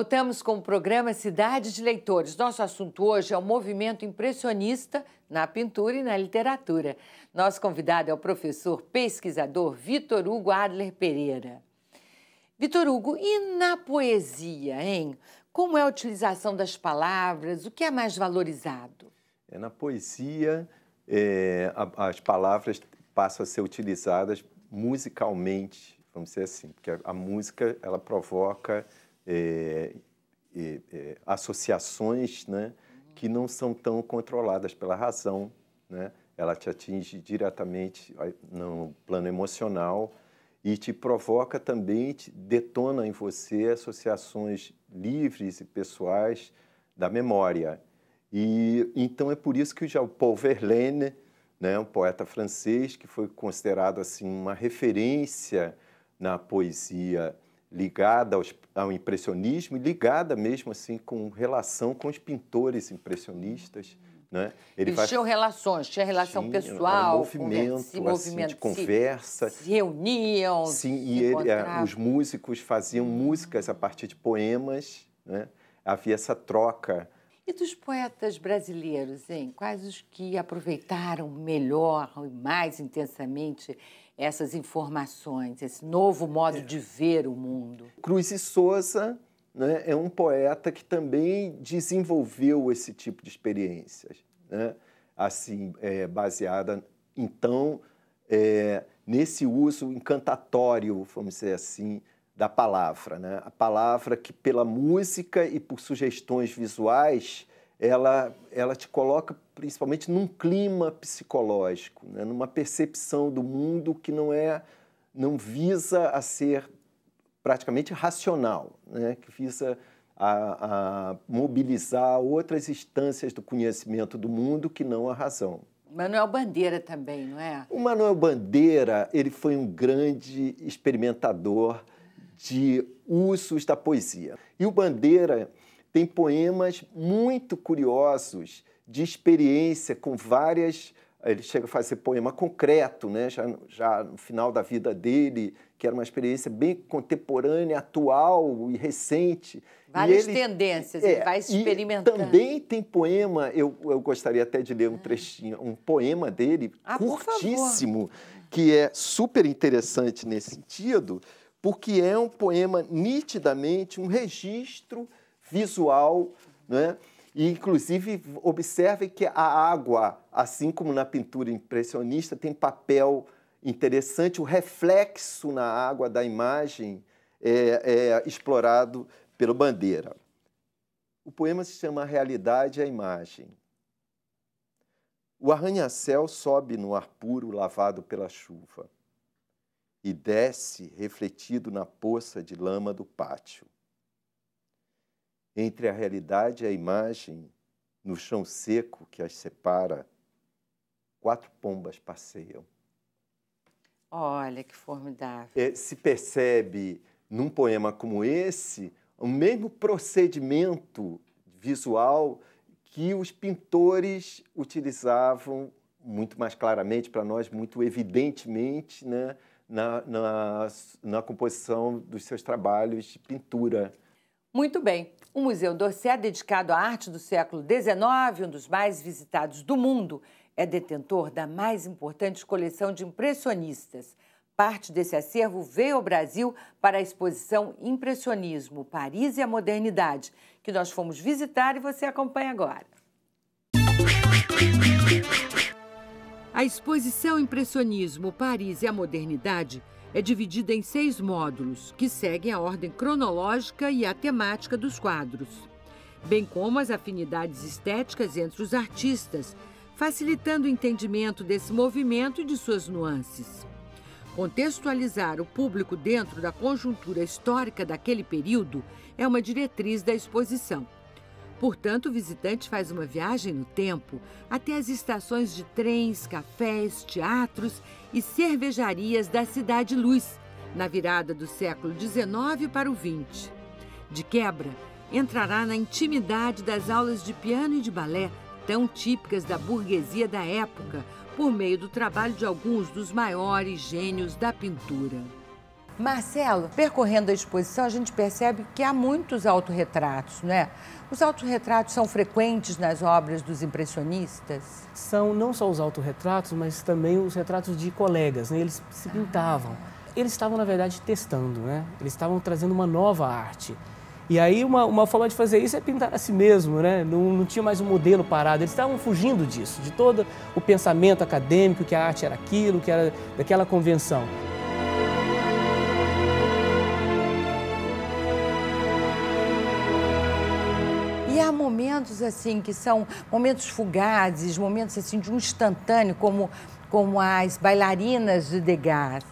Voltamos com o programa Cidade de Leitores. Nosso assunto hoje é o movimento impressionista na pintura e na literatura. Nosso convidado é o professor pesquisador Vitor Hugo Adler Pereira. Vitor Hugo, e na poesia, hein? Como é a utilização das palavras? O que é mais valorizado? Na poesia, as palavras passam a ser utilizadas musicalmente, vamos dizer assim, porque a música ela provoca associações, né, que não são tão controladas pela razão, né? Ela te atinge diretamente no plano emocional e te provoca também, detona em você associações livres e pessoais da memória. E então é por isso que o Paul Verlaine, né, um poeta francês que foi considerado assim uma referência na poesia ligada ao impressionismo e ligada mesmo assim com relação com os pintores impressionistas, né? Eles tinham relações, tinha relação pessoal, movimento de conversa, se reuniam, os músicos faziam músicas a partir de poemas, né? Havia essa troca. E dos poetas brasileiros, hein? Quais os que aproveitaram melhor e mais intensamente essas informações, esse novo modo de ver o mundo? Cruz e Souza, né, é um poeta que também desenvolveu esse tipo de experiências, né? Assim, baseada, então, nesse uso encantatório, vamos dizer assim, da palavra, né? A palavra que, pela música e por sugestões visuais, ela te coloca principalmente num clima psicológico, né? Numa percepção do mundo que não visa a ser praticamente racional, né? Que visa a mobilizar outras instâncias do conhecimento do mundo que não a razão. Manuel Bandeira também, não é? O Manuel Bandeira, ele foi um grande experimentador de usos da poesia. E o Bandeira tem poemas muito curiosos de experiência com várias... Ele chega a fazer poema concreto, né? Já no final da vida dele, que era uma experiência bem contemporânea, atual e recente. Várias tendências, ele vai experimentando. E também tem poema, eu gostaria até de ler um trechinho, um poema dele, curtíssimo, que é super interessante nesse sentido, porque é um poema nitidamente um registro visual, né? E, inclusive, observe que a água, assim como na pintura impressionista, tem papel interessante. O reflexo na água da imagem é explorado pelo Bandeira. O poema se chama A Realidade e a Imagem. O arranha-céu sobe no ar puro lavado pela chuva e desce refletido na poça de lama do pátio. Entre a realidade e a imagem, no chão seco que as separa, 4 pombas passeiam. Olha, que formidável. Se percebe, num poema como esse, o mesmo procedimento visual que os pintores utilizavam muito mais claramente, para nós, muito evidentemente, né, na composição dos seus trabalhos de pintura. Muito bem. O Museu d'Orsay, dedicado à arte do século XIX, um dos mais visitados do mundo, é detentor da mais importante coleção de impressionistas. Parte desse acervo veio ao Brasil para a exposição Impressionismo, Paris e a Modernidade, que nós fomos visitar e você acompanha agora. A exposição Impressionismo, Paris e a Modernidade é dividida em 6 módulos, que seguem a ordem cronológica e a temática dos quadros, bem como as afinidades estéticas entre os artistas, facilitando o entendimento desse movimento e de suas nuances. Contextualizar o público dentro da conjuntura histórica daquele período é uma diretriz da exposição. Portanto, o visitante faz uma viagem no tempo até as estações de trens, cafés, teatros e cervejarias da Cidade Luz, na virada do século XIX para o XX. De quebra, entrará na intimidade das aulas de piano e de balé, tão típicas da burguesia da época, por meio do trabalho de alguns dos maiores gênios da pintura. Marcelo, percorrendo a exposição, a gente percebe que há muitos autorretratos, não é? Os autorretratos são frequentes nas obras dos impressionistas? São não só os autorretratos, mas também os retratos de colegas, né? Eles se pintavam. Eles estavam, na verdade, testando, né? Eles estavam trazendo uma nova arte. E aí uma forma de fazer isso é pintar a si mesmo, né? Não tinha mais um modelo parado, eles estavam fugindo disso, de todo o pensamento acadêmico, que a arte era aquilo, que era daquela convenção. E há momentos assim que são momentos fugazes, momentos assim de um instantâneo, como as bailarinas de Degas.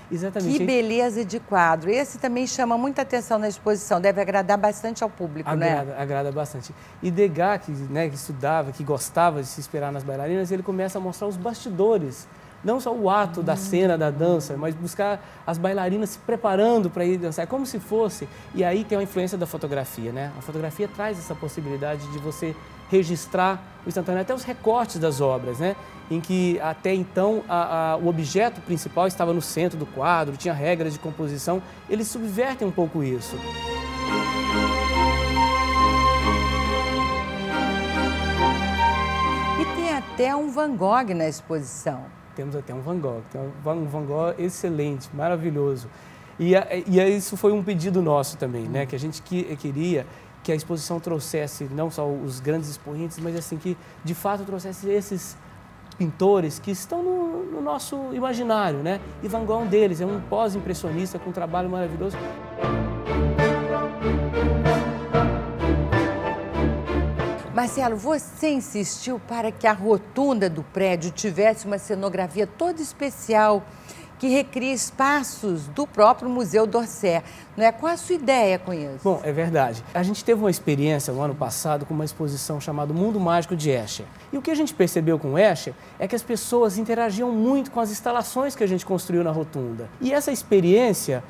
Exatamente. Que beleza de quadro. Esse também chama muita atenção na exposição, deve agradar bastante ao público, né? Agrada bastante. E Degas, que estudava, que gostava de se inspirar nas bailarinas, ele começa a mostrar os bastidores. Não só o ato da cena, da dança, mas buscar as bailarinas se preparando para ir dançar, como se fosse. E aí tem a influência da fotografia, né? A fotografia traz essa possibilidade de você registrar o instantâneo, até os recortes das obras, né? Em que até então o objeto principal estava no centro do quadro, tinha regras de composição, eles subvertem um pouco isso. E tem até um Van Gogh na exposição. Temos até um Van Gogh, um Van Gogh excelente, maravilhoso. E isso foi um pedido nosso também, né? Que a gente queria que a exposição trouxesse não só os grandes expoentes, mas assim que de fato trouxesse esses pintores que estão no nosso imaginário, né? E Van Gogh é um deles, é um pós-impressionista com um trabalho maravilhoso. Marcelo, você insistiu para que a rotunda do prédio tivesse uma cenografia toda especial que recria espaços do próprio Museu d'Orsay. Não é? Qual a sua ideia com isso? Bom, é verdade. A gente teve uma experiência no ano passado com uma exposição chamada Mundo Mágico de Escher. E o que a gente percebeu com Escher é que as pessoas interagiam muito com as instalações que a gente construiu na rotunda. E essa experiência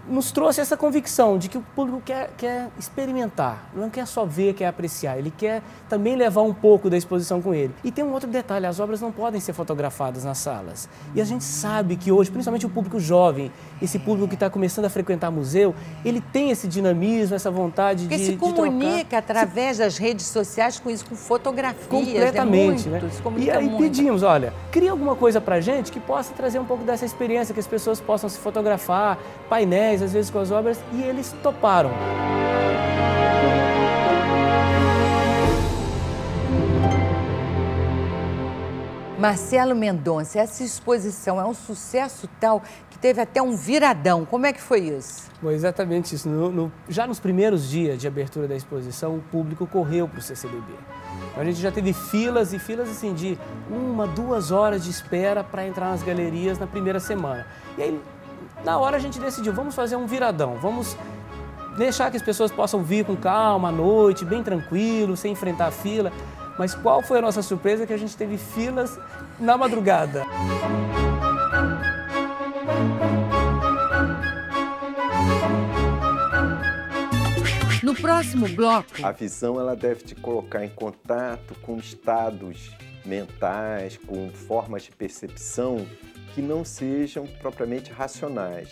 nos trouxe essa convicção de que o público quer experimentar, não quer só ver, quer apreciar, ele quer também levar um pouco da exposição com ele. E tem um outro detalhe, as obras não podem ser fotografadas nas salas. E a gente sabe que hoje, principalmente o público jovem, esse público que está começando a frequentar museu, ele tem esse dinamismo, essa vontade Porque se comunica através das redes sociais com isso, com fotografias. Completamente, né? E aí pedimos, olha, cria alguma coisa pra gente que possa trazer um pouco dessa experiência, que as pessoas possam se fotografar, painéis, às vezes com as obras, e eles toparam. Marcelo Mendonça, essa exposição é um sucesso tal que teve até um viradão. Como é que foi isso? Bom, exatamente isso. Já nos primeiros dias de abertura da exposição, o público correu para o CCBB. A gente já teve filas e filas assim, de 1, 2 horas de espera para entrar nas galerias na primeira semana. E aí, na hora a gente decidiu, vamos fazer um viradão, vamos deixar que as pessoas possam vir com calma à noite, bem tranquilo, sem enfrentar a fila. Mas qual foi a nossa surpresa? Que a gente teve filas na madrugada. No próximo bloco... A visão ela deve te colocar em contato com estados mentais, com formas de percepção que não sejam propriamente racionais.